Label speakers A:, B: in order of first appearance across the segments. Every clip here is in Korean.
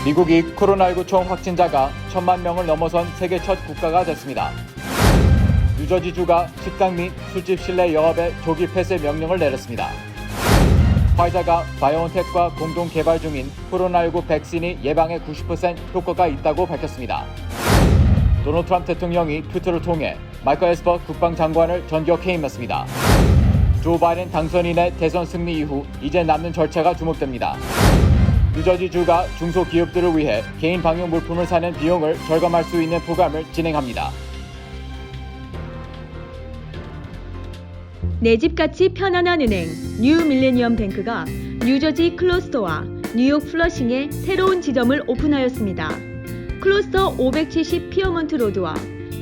A: 미국이 코로나19 총 확진자가 1,000만 명을 넘어선 세계 첫 국가가 됐습니다. 뉴저지주가 식당 및 술집 실내 영업의 조기 폐쇄 명령을 내렸습니다. 화이자가 바이오온텍과 공동 개발 중인 코로나19 백신이 예방에 90% 효과가 있다고 밝혔습니다. 도널드 트럼프 대통령이 트위터를 통해 마이클 에스퍼 국방장관을 전격 해임했습니다. 조 바이든 당선인의 대선 승리 이후 이제 남는 절차가 주목됩니다. 뉴저지주가 중소기업들을 위해 개인 방역 물품을 사는 비용을 절감할 수 있는 프로그램을 진행합니다.
B: 내 집같이 편안한 은행 뉴 밀레니엄 뱅크가 뉴저지 클러스터와 뉴욕 플러싱에 새로운 지점을 오픈하였습니다. 클러스터 570 피어먼트 로드와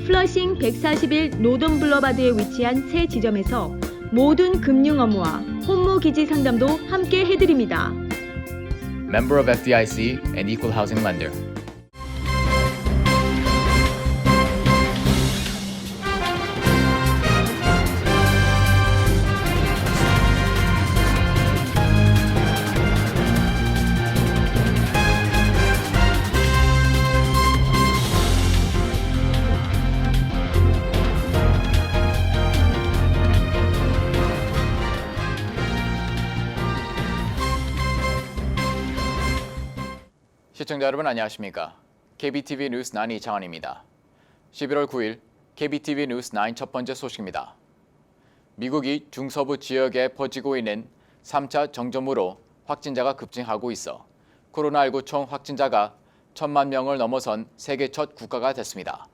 B: 플러싱 141 노던 블러바드에 위치한 새 지점에서 모든 금융 업무와 혼무 기지 상담도 함께 해드립니다.
A: Member of FDIC and Equal Housing Lender. 시청자 여러분 안녕하십니까? KBTV 뉴스 9 이창환입니다. 11월 9일 KBTV 뉴스 9 첫 번째 소식입니다. 미국이 중서부 지역에 퍼지고 있는 3차 정점으로 확진자가 급증하고 있어 코로나19 총 확진자가 1,000만 명을 넘어선 세계 첫 국가가 됐습니다.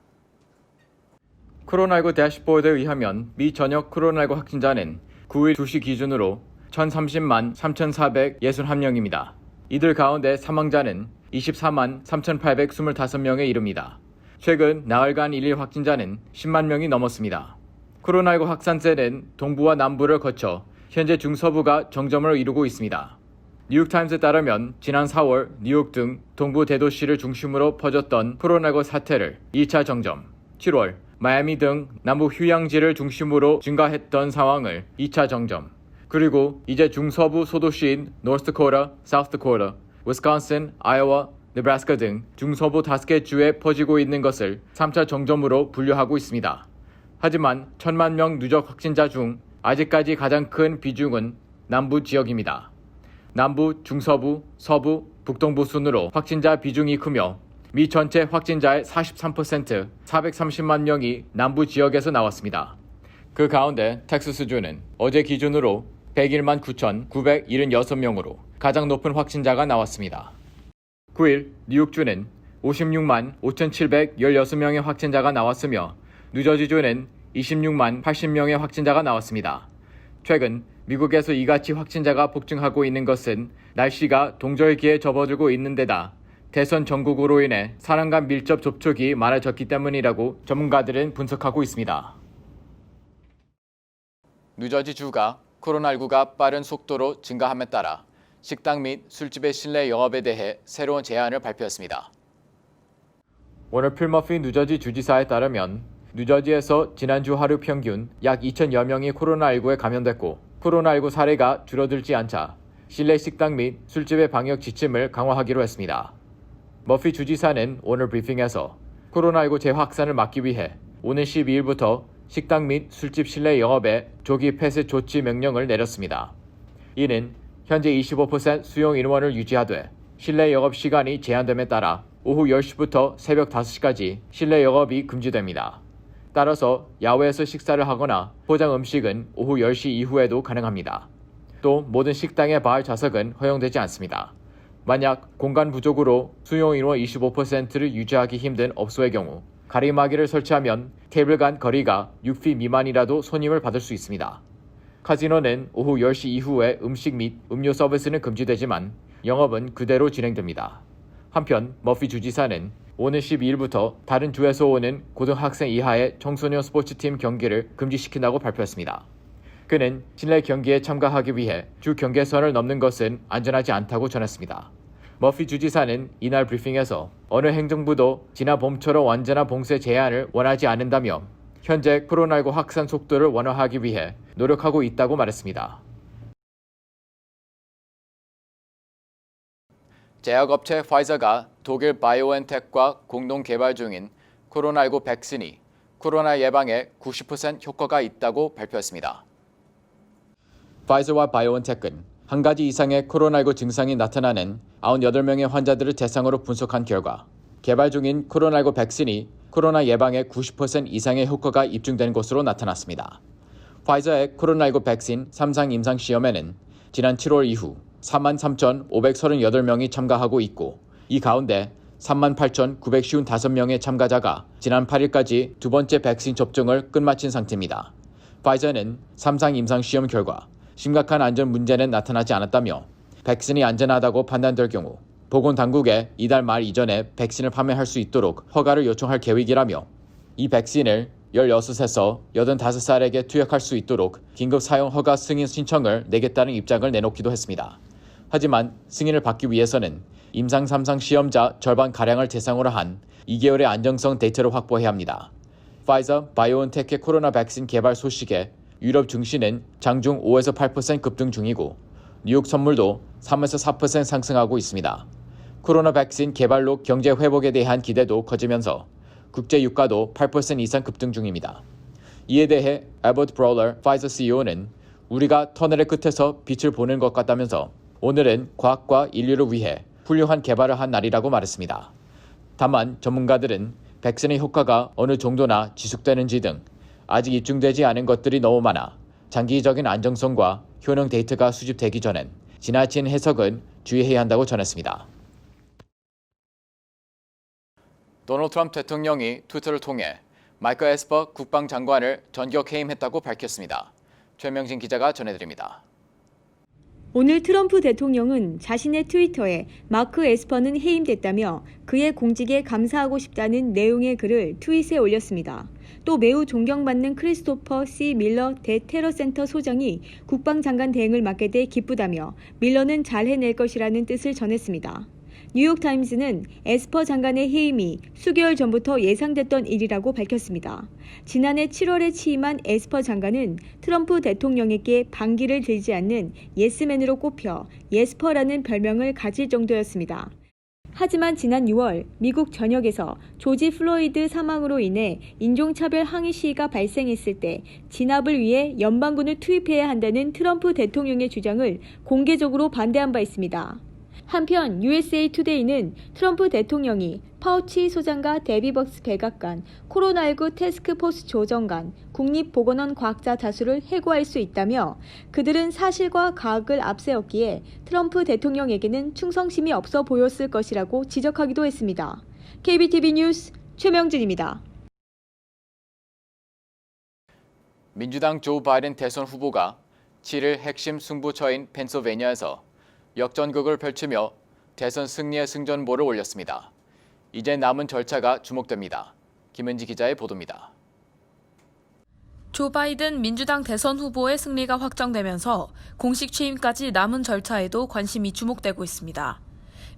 A: 코로나19 대시보드에 의하면 미 전역 코로나19 확진자는 9일 2시 기준으로 1,030만 3,461명입니다. 이들 가운데 사망자는 24만 3,825명에 이릅니다. 최근 나흘간 일일 확진자는 10만 명이 넘었습니다. 코로나19 확산세는 동부와 남부를 거쳐 현재 중서부가 정점을 이루고 있습니다. 뉴욕타임스에 따르면 지난 4월 뉴욕 등 동부 대도시를 중심으로 퍼졌던 코로나19 사태를 2차 정점, 7월 마이애미 등 남부 휴양지를 중심으로 증가했던 상황을 2차 정점, 그리고 이제 중서부 소도시인 노스다코타, 사우스다코타, 위스콘신, 아이오와, 네브라스카 등 중서부 5개 주에 퍼지고 있는 것을 3차 정점으로 분류하고 있습니다. 하지만 1,000만 명 누적 확진자 중 아직까지 가장 큰 비중은 남부 지역입니다. 남부, 중서부, 서부, 북동부 순으로 확진자 비중이 크며 미 전체 확진자의 43%, 430만 명이 남부 지역에서 나왔습니다. 그 가운데 텍사스주는 어제 기준으로 101만 9,976명으로 가장 높은 확진자가 나왔습니다. 9일 뉴욕주는 56만 5,716명의 확진자가 나왔으며 뉴저지주는 26만 80명의 확진자가 나왔습니다. 최근 미국에서 이같이 확진자가 폭증하고 있는 것은 날씨가 동절기에 접어들고 있는 데다 대선 전국으로 인해 사람 간 밀접 접촉이 많아졌기 때문이라고 전문가들은 분석하고 있습니다. 뉴저지주가 코로나19가 빠른 속도로 증가함에 따라 식당 및 술집의 실내 영업에 대해 새로운 제한을 발표했습니다. 오늘 필 머피 뉴저지 주지사에 따르면 뉴저지에서 지난주 하루 평균 약 2,000여 명이 코로나19에 감염됐고 코로나19 사례가 줄어들지 않자 실내 식당 및 술집의 방역 지침을 강화하기로 했습니다. 머피 주지사는 오늘 브리핑에서 코로나19 재확산을 막기 위해 오는 12일부터 식당 및 술집 실내 영업에 조기 폐쇄 조치 명령을 내렸습니다. 이는 현재 25% 수용 인원을 유지하되 실내 영업 시간이 제한됨에 따라 오후 10시부터 새벽 5시까지 실내 영업이 금지됩니다. 따라서 야외에서 식사를 하거나 포장 음식은 오후 10시 이후에도 가능합니다. 또 모든 식당의 바 좌석은 허용되지 않습니다. 만약 공간 부족으로 수용 인원 25%를 유지하기 힘든 업소의 경우 가림막이를 설치하면 테이블 간 거리가 6피 미만이라도 손님을 받을 수 있습니다. 카지노는 오후 10시 이후에 음식 및 음료 서비스는 금지되지만 영업은 그대로 진행됩니다. 한편 머피 주지사는 오는 12일부터 다른 주에서 오는 고등학생 이하의 청소년 스포츠팀 경기를 금지시킨다고 발표했습니다. 그는 실내 경기에 참가하기 위해 주 경계선을 넘는 것은 안전하지 않다고 전했습니다. 머피 주지사는 이날 브리핑에서 어느 행정부도 지난 봄처럼 완전한 봉쇄 제한을 원하지 않는다며 현재 코로나19 확산 속도를 완화하기 위해 노력하고 있다고 말했습니다. 제약업체 화이자가 독일 바이오엔텍과 공동 개발 중인 코로나19 백신이 코로나 예방에 90% 효과가 있다고 발표했습니다. 파이저와 바이오엔텍은 한 가지 이상의 코로나19 증상이 나타나는 98명의 환자들을 대상으로 분석한 결과 개발 중인 코로나19 백신이 코로나 예방에 90% 이상의 효과가 입증된 것으로 나타났습니다. 파이저의 코로나19 백신 3상 임상 시험에는 지난 7월 이후 43,538명이 참가하고 있고 이 가운데 38,955명의 참가자가 지난 8일까지 두 번째 백신 접종을 끝마친 상태입니다. 파이저는 3상 임상 시험 결과 심각한 안전 문제는 나타나지 않았다며 백신이 안전하다고 판단될 경우 보건당국에 이달 말 이전에 백신을 판매할 수 있도록 허가를 요청할 계획이라며 이 백신을 16에서 85살에게 투약할 수 있도록 긴급 사용 허가 승인 신청을 내겠다는 입장을 내놓기도 했습니다. 하지만 승인을 받기 위해서는 임상 3상 시험자 절반가량을 대상으로 한 2개월의 안정성 데이터를 확보해야 합니다. 파이저, 바이오엔텍의 코로나 백신 개발 소식에 유럽 증시는 장중 5에서 8% 급등 중이고 뉴욕 선물도 3에서 4% 상승하고 있습니다. 코로나 백신 개발로 경제 회복에 대한 기대도 커지면서 국제 유가도 8% 이상 급등 중입니다. 이에 대해 에버트 브롤러 파이저 CEO는 우리가 터널의 끝에서 빛을 보는 것 같다면서 오늘은 과학과 인류를 위해 훌륭한 개발을 한 날이라고 말했습니다. 다만 전문가들은 백신의 효과가 어느 정도나 지속되는지 등 아직 입증되지 않은 것들이 너무 많아 장기적인 안정성과 효능 데이터가 수집되기 전엔 지나친 해석은 주의해야 한다고 전했습니다. 도널드 트럼프 대통령이 트위터를 통해 마이크 에스퍼 국방장관을 전격 해임했다고 밝혔습니다. 최명진 기자가 전해드립니다.
B: 오늘 트럼프 대통령은 자신의 트위터에 마크 에스퍼는 해임됐다며 그의 공직에 감사하고 싶다는 내용의 글을 트윗에 올렸습니다. 또 매우 존경받는 크리스토퍼 C. 밀러 대테러센터 소장이 국방장관 대행을 맡게 돼 기쁘다며 밀러는 잘 해낼 것이라는 뜻을 전했습니다. 뉴욕타임스는 에스퍼 장관의 해임이 수개월 전부터 예상됐던 일이라고 밝혔습니다. 지난해 7월에 취임한 에스퍼 장관은 트럼프 대통령에게 반기를 들지 않는 예스맨으로 꼽혀 예스퍼라는 별명을 가질 정도였습니다. 하지만 지난 6월 미국 전역에서 조지 플로이드 사망으로 인해 인종차별 항의 시위가 발생했을 때 진압을 위해 연방군을 투입해야 한다는 트럼프 대통령의 주장을 공개적으로 반대한 바 있습니다. 한편 USA 투데이는 트럼프 대통령이 파우치 소장과 데비벅스 백악관, 코로나19 태스크포스 조정관, 국립보건원 과학자 다수를 해고할 수 있다며 그들은 사실과 과학을 앞세웠기에 트럼프 대통령에게는 충성심이 없어 보였을 것이라고 지적하기도 했습니다. KBTV 뉴스 최명진입니다.
A: 민주당 조 바이든 대선 후보가 7일 핵심 승부처인 펜실베니아에서 역전극을 펼치며 대선 승리의 승전보를 올렸습니다. 이제 남은 절차가 주목됩니다. 김은지 기자의 보도입니다.
C: 조 바이든 민주당 대선 후보의 승리가 확정되면서 공식 취임까지 남은 절차에도 관심이 주목되고 있습니다.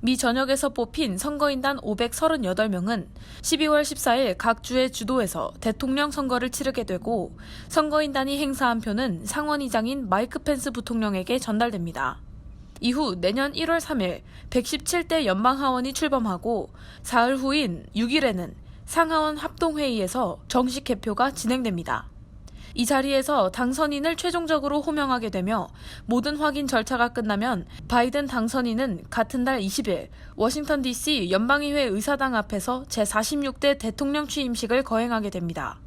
C: 미 전역에서 뽑힌 선거인단 538명은 12월 14일 각 주의 주도에서 대통령 선거를 치르게 되고 선거인단이 행사한 표는 상원의장인 마이크 펜스 부통령에게 전달됩니다. 이후 내년 1월 3일 117대 연방하원이 출범하고 사흘 후인 6일에는 상하원 합동회의에서 정식 개표가 진행됩니다. 이 자리에서 당선인을 최종적으로 호명하게 되며 모든 확인 절차가 끝나면 바이든 당선인은 같은 달 20일 워싱턴 DC 연방의회 의사당 앞에서 제46대 대통령 취임식을 거행하게 됩니다.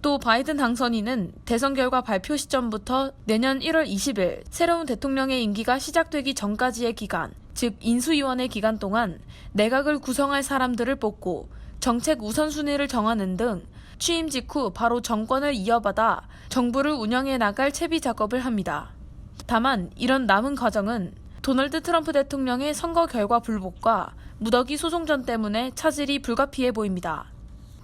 C: 또 바이든 당선인은 대선 결과 발표 시점부터 내년 1월 20일 새로운 대통령의 임기가 시작되기 전까지의 기간, 즉 인수위원회 기간 동안 내각을 구성할 사람들을 뽑고 정책 우선순위를 정하는 등 취임 직후 바로 정권을 이어받아 정부를 운영해 나갈 채비 작업을 합니다. 다만 이런 남은 과정은 도널드 트럼프 대통령의 선거 결과 불복과 무더기 소송전 때문에 차질이 불가피해 보입니다.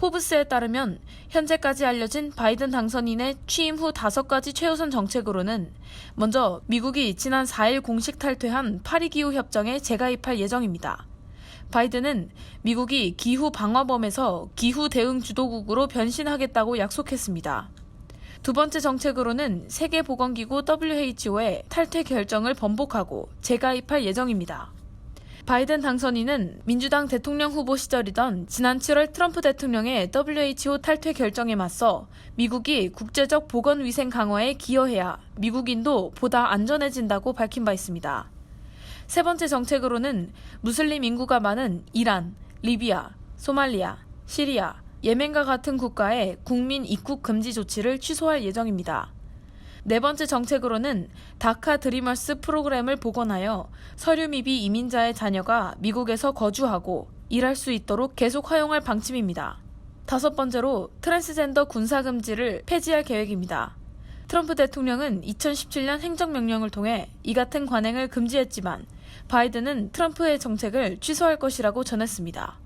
C: 포브스에 따르면 현재까지 알려진 바이든 당선인의 취임 후 5가지 최우선 정책으로는 먼저 미국이 지난 4일 공식 탈퇴한 파리기후 협정에 재가입할 예정입니다. 바이든은 미국이 기후 방화범에서 기후 대응 주도국으로 변신하겠다고 약속했습니다. 두 번째 정책으로는 세계보건기구 WHO의 탈퇴 결정을 번복하고 재가입할 예정입니다. 바이든 당선인은 민주당 대통령 후보 시절이던 지난 7월 트럼프 대통령의 WHO 탈퇴 결정에 맞서 미국이 국제적 보건위생 강화에 기여해야 미국인도 보다 안전해진다고 밝힌 바 있습니다. 세 번째 정책으로는 무슬림 인구가 많은 이란, 리비아, 소말리아, 시리아, 예멘과 같은 국가의 국민 입국 금지 조치를 취소할 예정입니다. 네 번째 정책으로는 다카 드리머스 프로그램을 복원하여 서류 미비 이민자의 자녀가 미국에서 거주하고 일할 수 있도록 계속 허용할 방침입니다. 다섯 번째로 트랜스젠더 군사 금지를 폐지할 계획입니다. 트럼프 대통령은 2017년 행정명령을 통해 이 같은 관행을 금지했지만 바이든은 트럼프의 정책을 취소할 것이라고 전했습니다.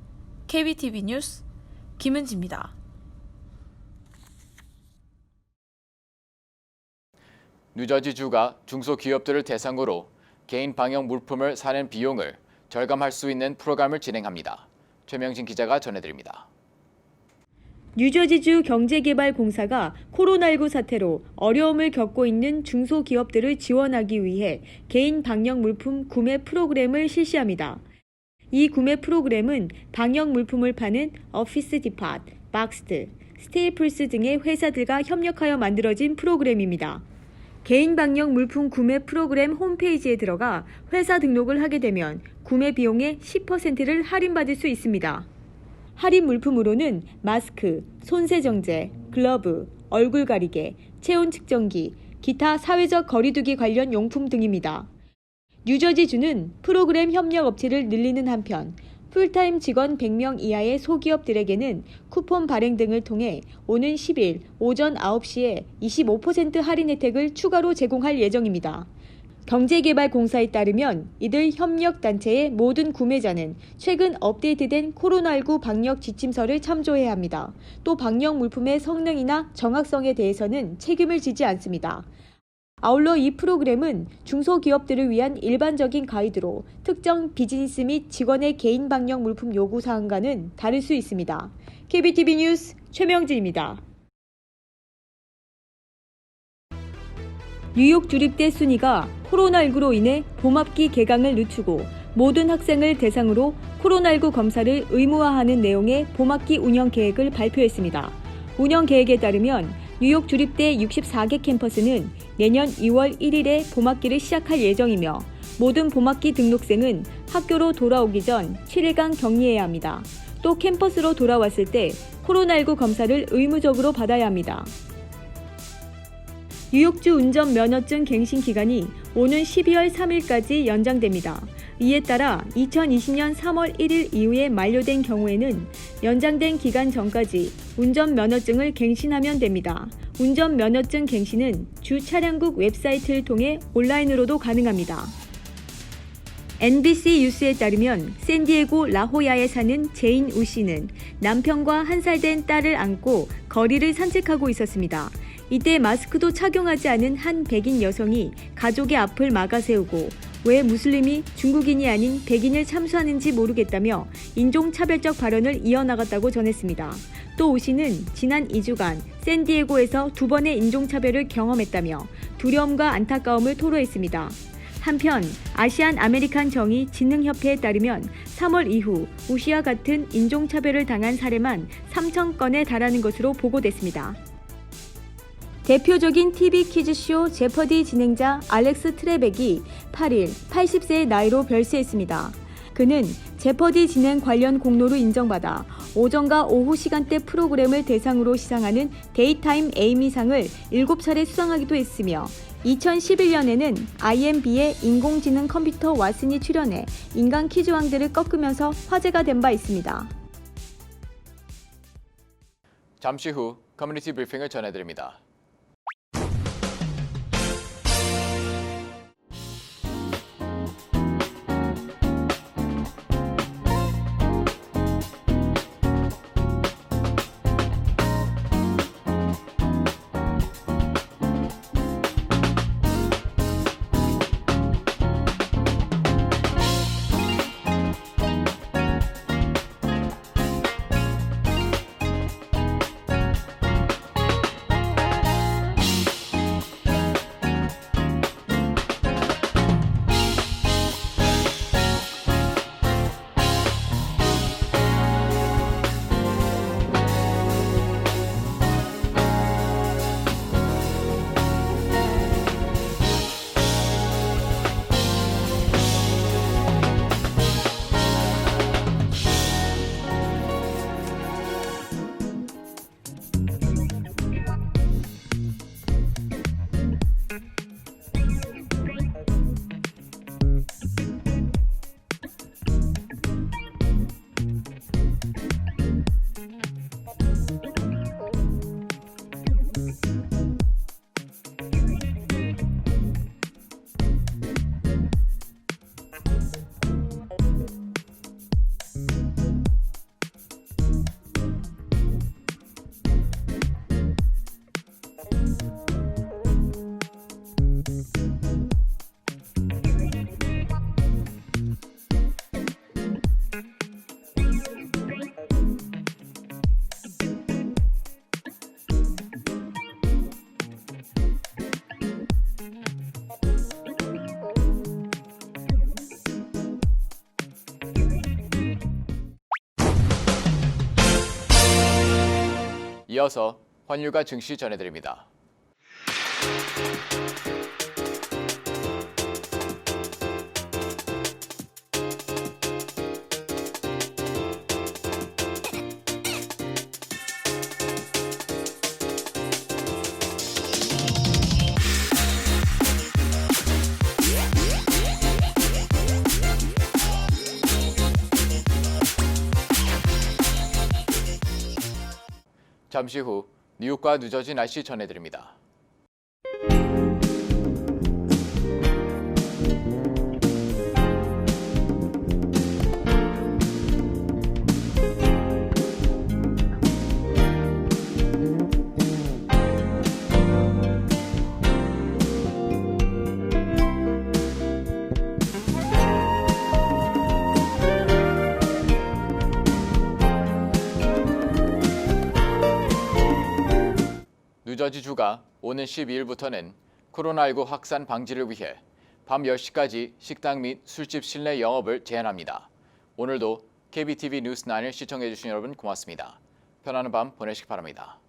C: KBTV 뉴스 김은지입니다.
A: 뉴저지주가 중소기업들을 대상으로 개인 방역 물품을 사는 비용을 절감할 수 있는 프로그램을 진행합니다. 최명진 기자가 전해드립니다.
B: 뉴저지주 경제개발공사가 코로나19 사태로 어려움을 겪고 있는 중소기업들을 지원하기 위해 개인 방역 물품 구매 프로그램을 실시합니다. 이 구매 프로그램은 방역 물품을 파는 오피스 디팟, 박스트, 스테이플스 등의 회사들과 협력하여 만들어진 프로그램입니다. 개인 방역 물품 구매 프로그램 홈페이지에 들어가 회사 등록을 하게 되면 구매 비용의 10%를 할인받을 수 있습니다. 할인 물품으로는 마스크, 손세정제, 글러브, 얼굴 가리개, 체온 측정기, 기타 사회적 거리두기 관련 용품 등입니다. 뉴저지주는 프로그램 협력 업체를 늘리는 한편 풀타임 직원 100명 이하의 소기업들에게는 쿠폰 발행 등을 통해 오는 10일 오전 9시에 25% 할인 혜택을 추가로 제공할 예정입니다. 경제개발공사에 따르면 이들 협력단체의 모든 구매자는 최근 업데이트된 코로나19 방역 지침서를 참조해야 합니다. 또 방역 물품의 성능이나 정확성에 대해서는 책임을 지지 않습니다. 아울러 이 프로그램은 중소기업들을 위한 일반적인 가이드로 특정 비즈니스 및 직원의 개인 방역 물품 요구 사항과는 다를 수 있습니다. KBTV 뉴스 최명진입니다. 뉴욕 주립대 순위가 코로나19로 인해 봄학기 개강을 늦추고 모든 학생을 대상으로 코로나19 검사를 의무화하는 내용의 봄학기 운영 계획을 발표했습니다. 운영 계획에 따르면 뉴욕 주립대 64개 캠퍼스는 내년 2월 1일에 봄학기를 시작할 예정이며 모든 봄학기 등록생은 학교로 돌아오기 전 7일간 격리해야 합니다. 또 캠퍼스로 돌아왔을 때 코로나19 검사를 의무적으로 받아야 합니다. 뉴욕주 운전면허증 갱신 기간이 오는 12월 3일까지 연장됩니다. 이에 따라 2020년 3월 1일 이후에 만료된 경우에는 연장된 기간 전까지 운전면허증을 갱신하면 됩니다. 운전면허증 갱신은 주 차량국 웹사이트를 통해 온라인으로도 가능합니다. NBC 뉴스에 따르면 샌디에고 라호야에 사는 제인 우 씨는 남편과 1살 된 딸을 안고 거리를 산책하고 있었습니다. 이때 마스크도 착용하지 않은 한 백인 여성이 가족의 앞을 막아세우고 왜 무슬림이 중국인이 아닌 백인을 참수하는지 모르겠다며 인종차별적 발언을 이어나갔다고 전했습니다. 또 우 씨는 지난 2주간 샌디에고에서 2번의 인종차별을 경험했다며 두려움과 안타까움을 토로했습니다. 한편 아시안 아메리칸 정의 진흥협회에 따르면 3월 이후 우 씨와 같은 인종차별을 당한 사례만 3,000건에 달하는 것으로 보고됐습니다. 대표적인 TV 퀴즈쇼 제퍼디 진행자 알렉스 트레벡이 8일 80세의 나이로 별세했습니다. 그는 제퍼디 진행 관련 공로로 인정받아 오전과 오후 시간대 프로그램을 대상으로 시상하는 데이타임 에이미상을 7차례 수상하기도 했으며 2011년에는 IMB의 인공지능 컴퓨터 왓슨이 출연해 인간 퀴즈왕들을 꺾으면서 화제가 된 바 있습니다.
A: 잠시 후 커뮤니티 브리핑을 전해드립니다. 이어서 환율과 증시 전해드립니다. 잠시 후 뉴욕과 뉴저지 날씨 전해드립니다. 뉴저지주가 오는 12일부터는 코로나19 확산 방지를 위해 밤 10시까지 식당 및 술집 실내 영업을 제한합니다. 오늘도 KBTV 뉴스9을 시청해주신 여러분 고맙습니다. 편안한 밤 보내시기 바랍니다.